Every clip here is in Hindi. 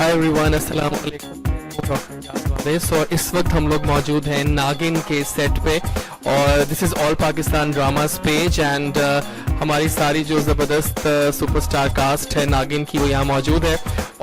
हाय एवरीवन, अस्सलाम वालेकुम। सो इस वक्त हम लोग मौजूद हैं नागिन के सेट पे और this is all Pakistan dramas page and हमारी सारी जो ज़बरदस्त सुपरस्टार कास्ट है नागिन की वो यहाँ मौजूद है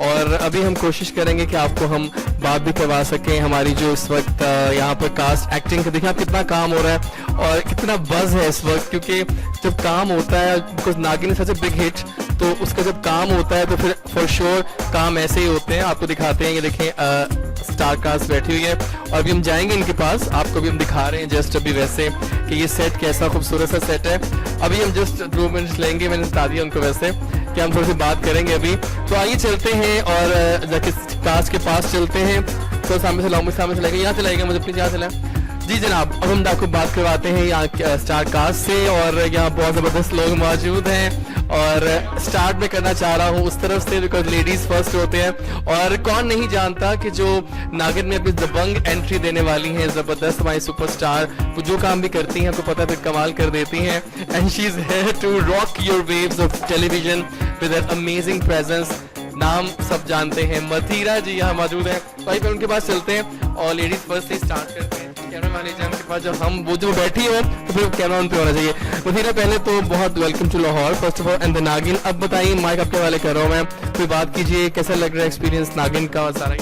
और अभी हम कोशिश करेंगे कि आपको हम बात भी करवा सकें। हमारी जो इस वक्त यहाँ पर कास्ट एक्टिंग का देखिए आप कितना काम हो रहा है और कितना बज़ है इस वक्त, क्योंकि जब काम होता है बिकॉज नागिन is such a big hit तो उसका जब काम होता है तो फिर फॉर श्योर काम ऐसे ही होते हैं। आपको दिखाते हैं, ये देखें स्टार कास्ट बैठी हुई है और अभी हम जाएंगे इनके पास, आपको भी हम दिखा रहे हैं जस्ट अभी वैसे कि ये सेट कैसा खूबसूरत सा सेट है। अभी हम जस्ट 2 मिनट्स लेंगे, मैंने बता दिया उनको वैसे कि हम थोड़ी सी बात करेंगे अभी। तो आइए चलते हैं और जाके कास्ट के पास चलते हैं। तो सामने से लाओ, सामने से लेंगे, यहाँ से लाएंगे मुझे अपनी, यहाँ से लाए। जी जनाब, अब हम आपको बात करवाते हैं यहाँ स्टार कास्ट से और यहाँ बहुत ज़बरदस्त लोग मौजूद हैं और स्टार्ट में करना चाह रहा हूँ उस तरफ से बिकॉज लेडीज फर्स्ट होते हैं और कौन नहीं जानता कि जो नागिन में अपनी दबंग एंट्री देने वाली हैं ज़बरदस्त हमारी सुपरस्टार, वो जो काम भी करती हैं आपको पता है फिर कमाल कर देती हैं and she is here to rock your waves of television with an amazing presence. नाम सब जानते हैं, मथीरा जी यहाँ मौजूद हैं। तो आइए उनके पास चलते हैं और लेडीज फर्स्ट से स्टार्ट करते हैं। कैमरा मैन जान के पास जब हम वो जो बैठी हो तो फिर कैमरा उन पे होना चाहिए। मथीरा पहले तो बहुत welcome to Lahore first of all and the Naagin. अब बताइए, माइक आपके वाले कर रहा हूँ मैं, कोई बात कीजिए कैसा लग रहा है एक्सपीरियंस नागिन का और सारा ही।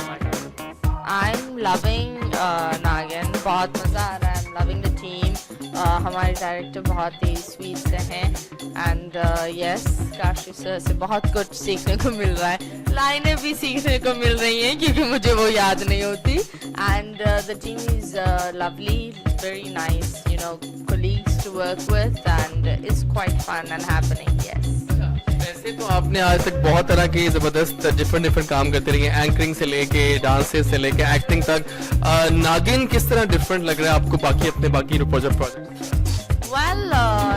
आई एम लविंग नागिन, बहुत मज़ा आ रहा है। I am loving the team. हमारे डायरेक्टर बहुत ही स्वीट से हैं एंड यस काशी सर से बहुत कुछ सीखने को मिल रहा है, लाइनें भी सीखने को मिल रही हैं क्योंकि मुझे वो याद नहीं होती and the team is lovely, very nice, you know, colleagues to work with and it's quite fun and happening, yes. वैसे तो आपने आज तक बहुत तरह के ज़बरदस्त डिफरेंट काम करते रही हैं, एंकरिंग से लेके डांसेस से लेके एक्टिंग तक। नागिन किस तरह डिफरेंट लग रहा है आपको बाकी अपने बाकी प्रोजेक्ट? Well,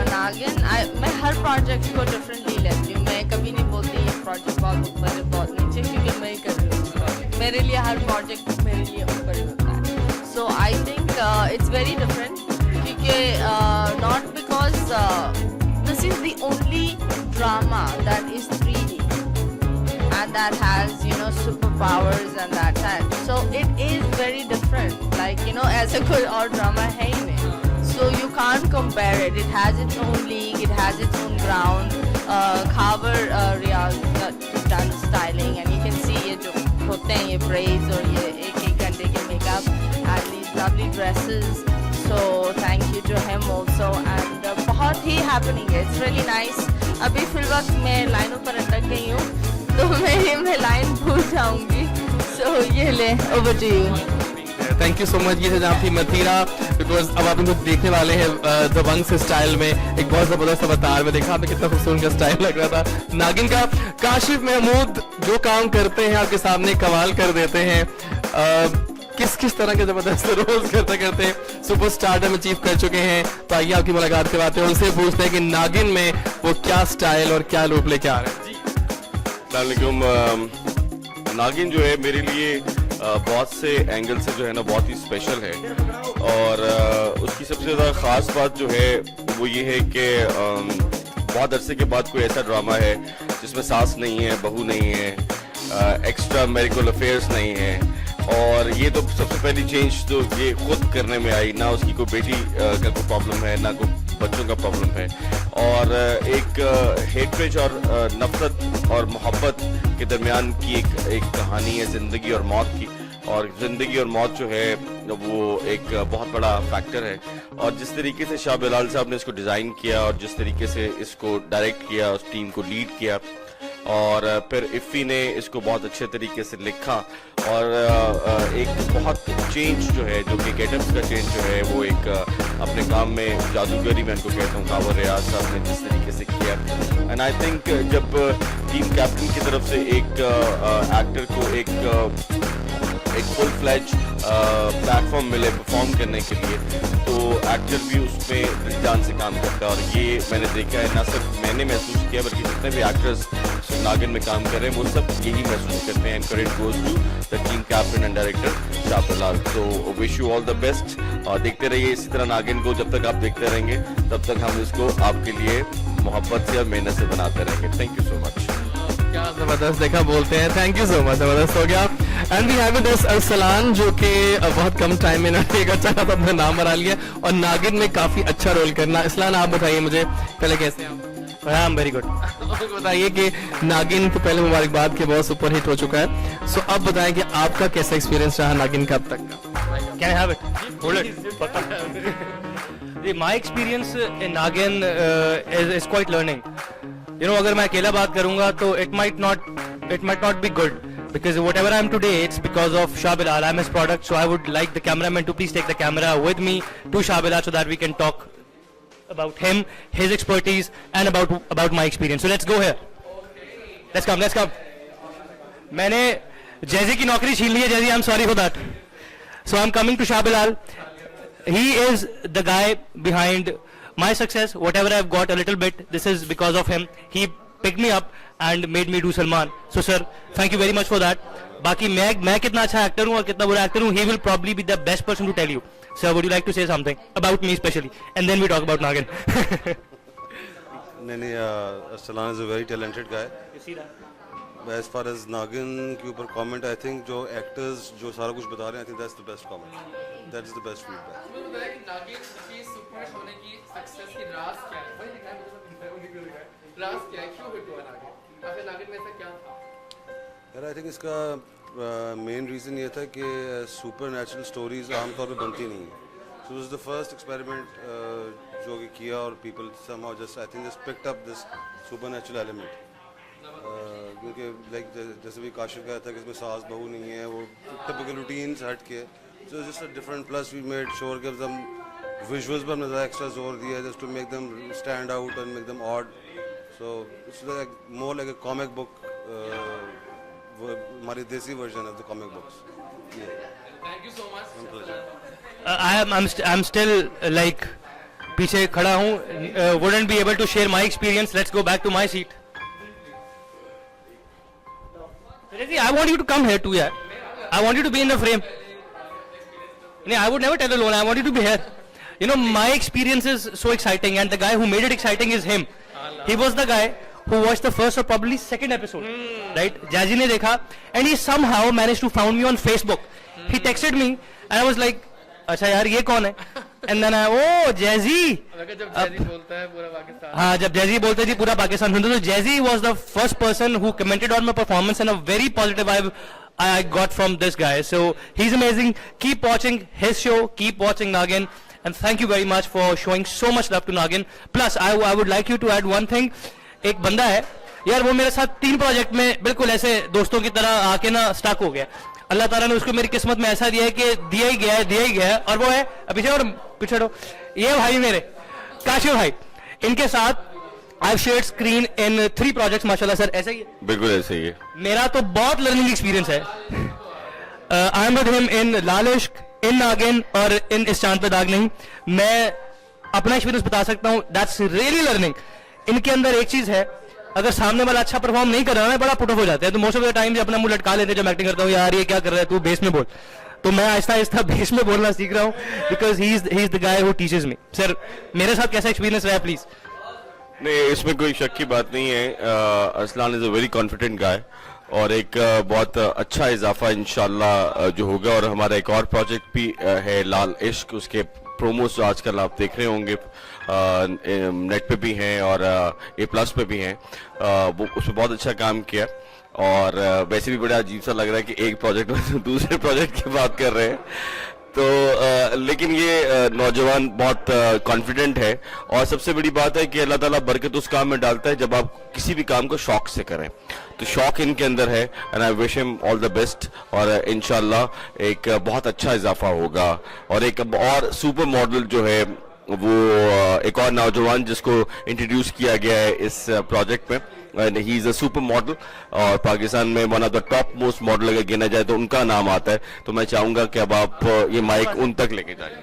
नागिन मैं हर प्रोजेक्ट को डिफरेंटली लेती हूँ। मैं कभी नहीं बोलती ये प्रोजेक्ट बहुत ऊपर है बहुत नीचे, क्योंकि मैं ही कर रही हूँ। मेरे लिए हर प्रोजेक्ट मेरे लिए ऊपर ही होता है। So I think it's very different क्योंकि not because this is the only drama that is 3D and that has, you know, superpowers and that type. So it is very different. Like, you know, ऐसे कोई और drama है ही नहीं. So you can't compare it. It has its own league. It has its own ground. Khabar Riyaz done styling and you can see ये जो होते हैं ये braids और ये एक घंटे के makeup and these lovely dresses. So thank you to him also and बहुत ही happening है, it's really nice. अभी फिलहाल मैं लाइनों पर अटक गई हूँ तो मैं लाइन भूल जाऊंगी। So ये ले, over to you. Thank you so much. ये जनाब थी मथीरा, बिकॉज अब आप इनको देखने वाले हैं दबंग से स्टाइल में, एक बहुत ज़बरदस्त अवतार में। देखा आपने कितना खूबसूरत का स्टाइल लग रहा था नागिन का। काशिफ महमूद जो काम करते हैं आपके सामने कमाल कर देते हैं। किस तरह के ज़बरदस्त रोल्स करते करते सुपरस्टारडम अचीव कर चुके हैं। तो आइए आपकी मुलाकात करवाते हैं, उनसे पूछते हैं कि नागिन में वो क्या स्टाइल और क्या लुक लेके आ रहे हैं। जी नागिन जो है मेरे लिए बहुत से एंगल से जो है ना बहुत ही स्पेशल है और उसकी सबसे ज़्यादा ख़ास बात जो है वो ये है कि बहुत अरसे के बाद कोई ऐसा ड्रामा है जिसमें सास नहीं है, बहू नहीं है, एक्स्ट्रा मैरिटल अफेयर्स नहीं है और ये तो सबसे पहली चेंज तो ये खुद करने में आई, ना उसकी कोई बेटी का कोई प्रॉब्लम है ना कोई बच्चों का प्रॉब्लम है और एक हेट्रेज और नफरत और मोहब्बत के दरमियान की एक कहानी है ज़िंदगी और मौत की। और ज़िंदगी और मौत जो है वो एक बहुत बड़ा फैक्टर है और जिस तरीके से शाह बिलाल साहब ने इसको डिज़ाइन किया और जिस तरीके से इसको डायरेक्ट किया, उस टीम को लीड किया और फिर इफ़ी ने इसको बहुत अच्छे तरीके से लिखा और एक बहुत चेंज जो है जो कि गेटअप्स का चेंज जो है वो एक अपने काम में जादूगरी मैं इनको कहता हूँ कावर रियाज साहब ने जिस तरीके से किया। एंड आई थिंक जब टीम कैप्टन की तरफ से एक एक्टर को एक फुल फ्लैज प्लेटफॉर्म मिले परफॉर्म करने के लिए तो एक्टर भी उसमें दिल जान से काम करता है और ये मैंने देखा है, ना सिर्फ मैंने महसूस किया बल्कि जितने भी एक्टर्स नागिन में काम कर रहे हैं वो सब यही महसूस करते हैं। And credit goes to the team captain and director Shah Bilal. तो wish you all the best और देखते रहिए इसी तरह नागिन को। जब तक आप देखते रहेंगे तब तक हम इसको आपके लिए मोहब्बत से और मेहनत से बनाते रहेंगे। Thank you so much. क्या जबरदस्त देखा बोलते हैं. थैंक यू सो मच, जबरदस्त हो गया. And we have with us Arsalan जो कि बहुत कम टाइम में इन्होंने एक अच्छा खासा अपना नाम बना लिया और नागिन में काफी अच्छा रोल करना. अरसलान आप बताइए मुझे पहले कैसे हैं आप? I am very good. बताइए कि नागिन तो पहले मुबारकबाद के बहुत सुपर हिट हो चुका है. सो अब बताएं कि आपका कैसा एक्सपीरियंस रहा नागिन का अब तक का? Can I have it? Hold it. My experience in Naagin is quite learning. You know, अगर मैं अकेला बात करूंगा तो it might not be good because whatever I am today, it's because of Shah Bilal. I'm his product, so I would like the cameraman to please take the camera with me to Shah Bilal so that we can talk about him, his expertise, and about my experience. So let's go here. Let's come. मैंने जैजी की नौकरी छीन ली है. Jazzy, I'm sorry for that. So I'm coming to Shah Bilal. He is the guy behind my success. Whatever I've got a little bit, this is because of him. He picked me up and made me do Salman. So sir, thank you very much for that. बाकी मैं कितना अच्छा एक्टर हूँ और कितना बुरा एक्टर हूँ, he will probably be the best person to tell you. Sir, would you like to say something about me especially, and then we talk about Nagin? नहीं, Arsalan is a very talented guy. You see that? As far as Nagin के ऊपर comment, I think जो actors जो सारा कुछ बता रहे हैं, I think that's the best comment. That is the best feedback. नागिन की सुपर हिट होने की सक्सेस की राज क्या है? वही दिखाया मुझे. राज क्या है? क्यों हिट हुआ नागिन? आखिर नागिन में ऐसा क्या था? यार, I think इसका मेन रीज़न ये था कि सुपर नेचुरल स्टोरीज आमतौर पर बनती नहीं है. So this is the first experiment जो कि किया और people somehow just I think just picked up this supernatural element. क्योंकि लाइक जैसे भी काशिफ कहा था कि इसमें सास बहू नहीं है, वो टिपिकल रूटीन्स हट के. So it's just a different, plus we made sure कि हम visuals पर हमने ज़्यादा एक्स्ट्रा जोर दिया just to make them stand out and make them odd. So it's like more like a comic book. हमारी देसी version of the comic books. Yeah. Thank you so much. I'm still like पीछे खड़ा हूँ. Wouldn't be able to share my experience. Let's go back to my seat. I want you to come here too, yeah. I want you to be in the frame. I would never tell alone. I want you to be here. You know, my experience is so exciting, and the guy who made it exciting is him. He was the guy who watched the first or probably second episode, right? Jazzy ने देखा, and he somehow managed to found me on Facebook. He texted me, and I was like, अच्छा यार ये कौन है? And then oh Jazzy. जब जैजी बोलता है पूरा पाकिस्तान. हाँ, जब जैजी बोलते जी पूरा पाकिस्तान सुनते. तो jazzy was the first person who commented on my performance, and a very positive vibe I got from this guy. So he's amazing. Keep watching his show. Keep watching Nagin. And thank you very much for showing so much love to Nagin. Plus, I would like you to add one thing. एक बंदा है यार, वो मेरे साथ 3 प्रोजेक्ट में बिल्कुल ऐसे दोस्तों की तरह आके ना स्टक हो गया. अल्लाह ताला ने उसको मेरी किस्मत में ऐसा दिया है कि दिया ही गया है. और वो है पीछे ये भाई मेरे काशिफ भाई, इनके साथ I've shared screen in 3 projects, माशाल्लाह सर. ऐसा ही है? बिल्कुल ऐसे ही है. मेरा तो बहुत लर्निंग एक्सपीरियंस है. I am with him in Laal Ishq, in नागिन और इन इस चांद पे दाग नहीं. मैं अपना एक्सपीरियंस बता सकता हूँ. That's really learning. इनके अंदर एक चीज है, अगर सामने वाला अच्छा परफॉर्म नहीं कर रहा है, बड़ा पुट ऑफ हो जाता है. तो मोस्ट ऑफ द टाइम अपना मुंह लटका लेते हैं जब एक्टिंग करता हूँ, यार ये क्या कर रहा है तू, बेस में बोल. तो मैं आहिस्ता आहिस्ता बेस में बोलना सीख रहा हूँ, because he is the guy who teaches me. Sir, मेरे साथ कैसा एक्सपीरियंस रहा प्लीज? नहीं, इसमें कोई शक की बात नहीं है. Arsalan is a very confident गाय और एक बहुत अच्छा इजाफा इंशाल्लाह जो होगा. और हमारा एक और प्रोजेक्ट भी है लाल इश्क, उसके प्रोमोस जो आजकल आप देख रहे होंगे नेट पे भी हैं और A+ पे भी हैं. वो उसमें बहुत अच्छा काम किया. और वैसे भी बड़ा अजीब सा लग रहा है कि एक प्रोजेक्ट में दूसरे प्रोजेक्ट की बात कर रहे हैं. तो लेकिन ये नौजवान बहुत कॉन्फिडेंट है. और सबसे बड़ी बात है कि अल्लाह ताला बरकत उस काम में डालता है जब आप किसी भी काम को शौक से करें. तो शौक इनके अंदर है and I wish him all the best. और इंशाल्लाह एक बहुत अच्छा इजाफा होगा. और एक और सुपर मॉडल जो है वो एक और नौजवान जिसको इंट्रोड्यूस किया गया है इस प्रोजेक्ट में, and he is a super model. और पाकिस्तान में one of the top most model अगर गिना जाए तो उनका नाम आता है. तो मैं चाहूंगा कि अब आप ये माइक उन तक लेके जाएं.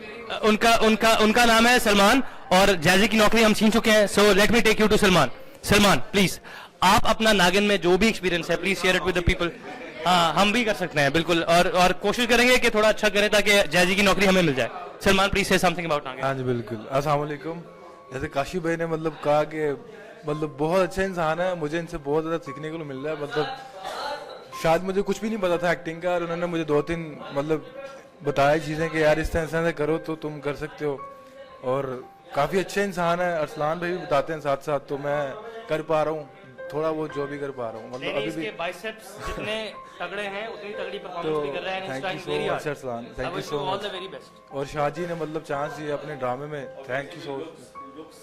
उनका नाम है सलमान और जैजी की नौकरी हम छीन चुके हैं. So let me take you to Salman. Salman please, आप अपना नागिन में जो भी एक्सपीरियंस है please share it with the people. हाँ, हम भी कर सकते हैं बिल्कुल. और कोशिश करेंगे कि थोड़ा अच्छा करें ताकि जैजी की नौकरी हमें मिल जाए. सलमान प्लीज से समथिंग अबाउट नागिन. हाँ जी बिल्कुल. अस्सलाम वालेकुम. जैसे काशिफ भाई ने मतलब कहा कि मतलब बहुत अच्छे इंसान है, मुझे इनसे बहुत ज़्यादा सीखने को मिल रहा है। मतलब शायद मुझे कुछ भी नहीं पता था एक्टिंग का, और उन्होंने मुझे 2-3 मतलब बताया चीज़ें कि यार इस तरह से करो तो तुम कर सकते हो। और काफ़ी अच्छे इंसान है, अरसलान भाई भी बताते हैं साथ साथ, तो मैं कर पा रहा हूँ थोड़ा बहुत जो भी कर पा रहा हूँ। मतलब अभी भी बाइसेप्स जितने तगड़े हैं उतनी तगड़ी तो परफॉर्मेंस भी कर रहे हैं। Thank you so much Arsalan, thank you so much. Very best. और शाहजी ने मतलब चांस दिया अपने ड्रामे में, थैंक यू सो लुक्स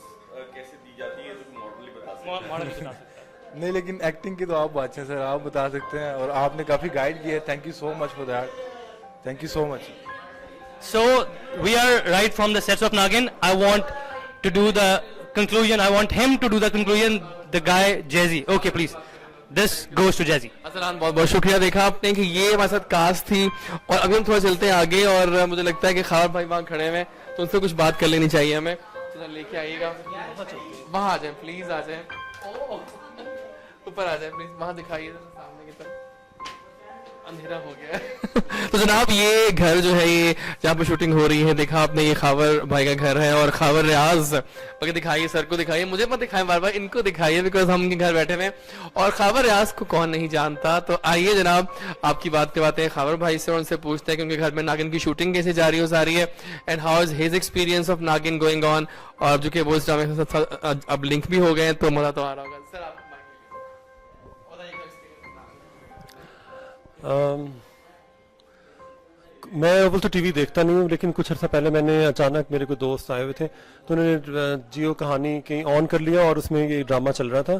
कैसे दी जाती है तो मॉडल ही बता सकते मॉडल बता सकता है। नहीं, लेकिन एक्टिंग की तो आप बात है सर, आप बता सकते हैं, और आपने काफ़ी गाइड किया है, thank you so much for that, thank you so much. So we are right from the sets of Nagin. I want to do the conclusion. I want him to do the conclusion. The guy Jazzy. Okay, please. This goes to Jazzy. Aslan, बहुत बहुत शुक्रिया। देखा आपने कि ये हमारे साथ कास्ट थी, और अभी हम थोड़ा चलते हैं आगे, और मुझे लगता है कि खावर भाई वहाँ खड़े हुए हैं, तो उनसे कुछ बात कर लेनी चाहिए हमें। चलो लेके आइएगा, वहाँ आ जाए प्लीज, आ जाए ऊपर आ जाए प्लीज, वहाँ दिखाइए सामने की तरफ, अंधेरा हो गया है। तो जनाब ये घर जो है, ये जहाँ पर शूटिंग हो रही है, देखा आपने, ये खावर भाई का घर है, और खावर रियाज बाकी दिखाइए, सर को दिखाइए, मुझे मत दिखाएं बार बार, इनको दिखाइए, बिकॉज हम इनके घर बैठे हुए हैं, और खावर रियाज को कौन नहीं जानता। तो आइए जनाब, आपकी बात करवाते हैं खावर भाई से, और उनसे पूछते हैं कि उनके घर में नागिन की शूटिंग कैसे जारी हो जा रही है, and how is his experience of नागिन गोइंग ऑन, और जो कि वो इस ड्रामे के साथ अब लिंक भी हो गए हैं, तो मजा तो आ रहा होगा। सर आप मैं वो तो टीवी देखता नहीं हूँ, लेकिन कुछ अर्सा पहले मैंने अचानक, मेरे कोई दोस्त आए हुए थे तो उन्होंने जियो कहानी कहीं ऑन कर लिया, और उसमें ये ड्रामा चल रहा था,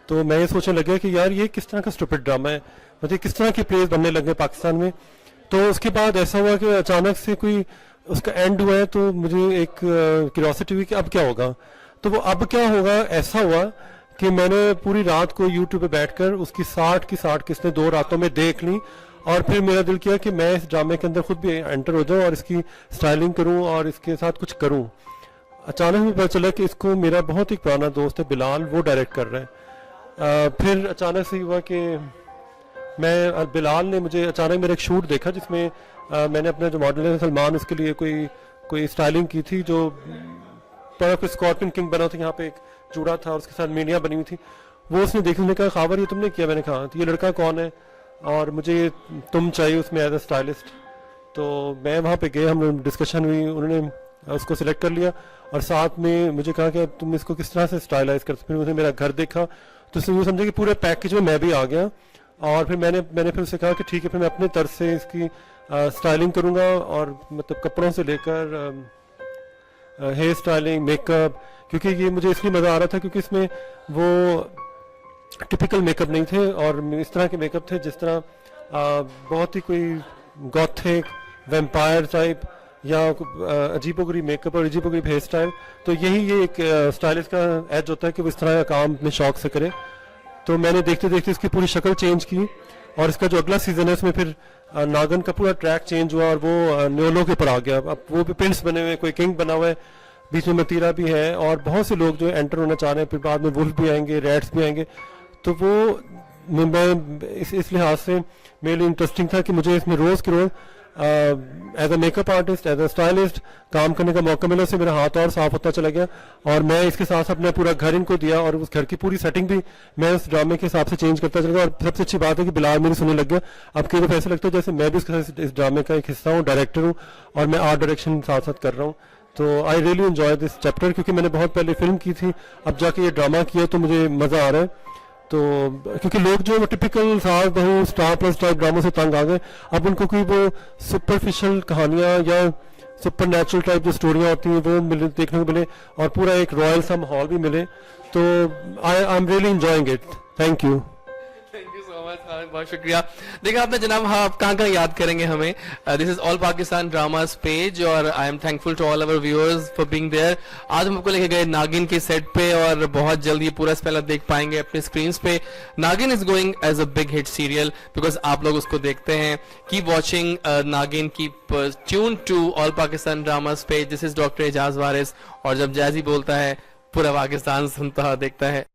तो मैं ये सोचने लगा कि यार ये किस तरह का स्टूपिड ड्रामा है, मतलब किस तरह के प्लेस बनने लगे पाकिस्तान में। तो उसके बाद ऐसा हुआ कि अचानक से कोई उसका एंड हुआ है, तो मुझे एक क्यूरियोसिटी हुई कि अब क्या होगा। तो वो अब क्या होगा ऐसा हुआ कि मैंने पूरी रात को यूट्यूब पे बैठकर उसकी 60 की 60 किस्तें 2 रातों में देख ली, और फिर मेरा दिल किया कि मैं इस ड्रामे के अंदर खुद भी एंटर हो जाऊं और इसकी स्टाइलिंग करूं और इसके साथ कुछ करूं। अचानक मुझे पता चला कि इसको मेरा बहुत ही पुराना दोस्त है बिलाल, वो डायरेक्ट कर रहा है। फिर अचानक से हुआ कि बिलाल ने मुझे अचानक मेरा एक शूट देखा, जिसमें मैंने अपने जो मॉडल है सलमान, उसके लिए कोई स्टाइलिंग की थी, जो कोई स्कॉर्पियन किंग बना था, यहाँ पे एक चूड़ा था और उसके साथ मीनिया बनी हुई थी, वो उसने देखी, उसने कहा खावर ये तुमने किया? मैंने कहा तो ये लड़का कौन है, और मुझे तुम चाहिए उसमें एज ए स्टाइलिस्ट। तो मैं वहाँ पे गए, हम लोग डिस्कशन हुई, उन्होंने उसको सिलेक्ट कर लिया, और साथ में मुझे कहा कि तुम इसको किस तरह से स्टाइलाइज कर। फिर उसने मेरा घर देखा, तो उसने समझा कि पूरे पैकेज में मैं भी आ गया, और फिर मैंने फिर उससे कहा कि ठीक है, फिर मैं अपने तर्ज से इसकी स्टाइलिंग करूँगा, और मतलब कपड़ों से लेकर हेयर स्टाइलिंग, मेकअप, क्योंकि ये मुझे इसलिए मज़ा आ रहा था क्योंकि इसमें वो टिपिकल मेकअप नहीं थे, और इस तरह के मेकअप थे जिस तरह बहुत ही कोई गॉथिक वैम्पायर टाइप या अजीबोगरीब मेकअप और अजीबोगरीब हेयर स्टाइल। तो ये एक स्टाइलिस्ट का एज होता है कि वो इस तरह का काम अपने शौक से करे। तो मैंने देखते देखते इसकी पूरी शक्ल चेंज की, और इसका जो अगला सीजन है उसमें फिर नागन का पूरा ट्रैक चेंज हुआ, और वो न्योलो के ऊपर आ गया। अब वो भी प्रिंस बने हुए, कोई किंग बना हुआ है, बीच में मतीरा भी है, और बहुत से लोग जो एंटर होना चाह रहे हैं, फिर बाद में वुल्फ भी आएंगे, रैट्स भी आएंगे। तो वो मैं इस लिहाज से मेरे लिए इंटरेस्टिंग था कि मुझे इसमें रोज़ के रोज़ as a makeup artist, as a stylist काम करने का मौका मिला। उससे मेरा हाथ और साफ होता चला गया, और मैं इसके साथ साथ अपना पूरा घर इनको दिया, और उस घर की पूरी सेटिंग भी मैं उस ड्रामे के हिसाब से चेंज करता चला गया। और सबसे अच्छी बात है कि बिलाल मेरी सुनने लग गया। अब कई दफ़ा ऐसा लगता है जैसे मैं भी इस ड्रामे का एक हिस्सा हूँ, डायरेक्टर हूँ, और मैं आर्ट डायरेक्शन साथ साथ कर रहा हूँ। तो I really enjoy this chapter, क्योंकि मैंने बहुत पहले फिल्म की थी, अब जाके ये ड्रामा किया तो मुझे मज़ा आ रहा है। तो क्योंकि लोग जो टिपिकल सास बहू स्टार प्लस टाइप ड्रामों से तंग आ गए, अब उनको कोई वो सुपरफिशियल कहानियाँ या सुपर नेचुरल टाइप जो स्टोरियाँ होती हैं वो देखने को मिले, और पूरा एक रॉयल सा माहौल भी मिले। तो I am really enjoying it. Thank you. बहुत शुक्रिया। देखा आपने जनाब, हाँ आप कहाँ याद करेंगे हमें। This is all Pakistan dramas page, और I am thankful to all our viewers for being there. आज हम आपको लेके गए नागिन के सेट पे, और बहुत जल्द ये पूरा स्पेल देख पाएंगे अपने स्क्रीन पे। Naagin is going as a big hit serial, because आप लोग उसको देखते हैं। Keep watching Naagin, keep tune to all Pakistan dramas page. This is doctor Ejaz Waris, और जब जैजी बोलता है पूरा पाकिस्तान सुनता देखता है।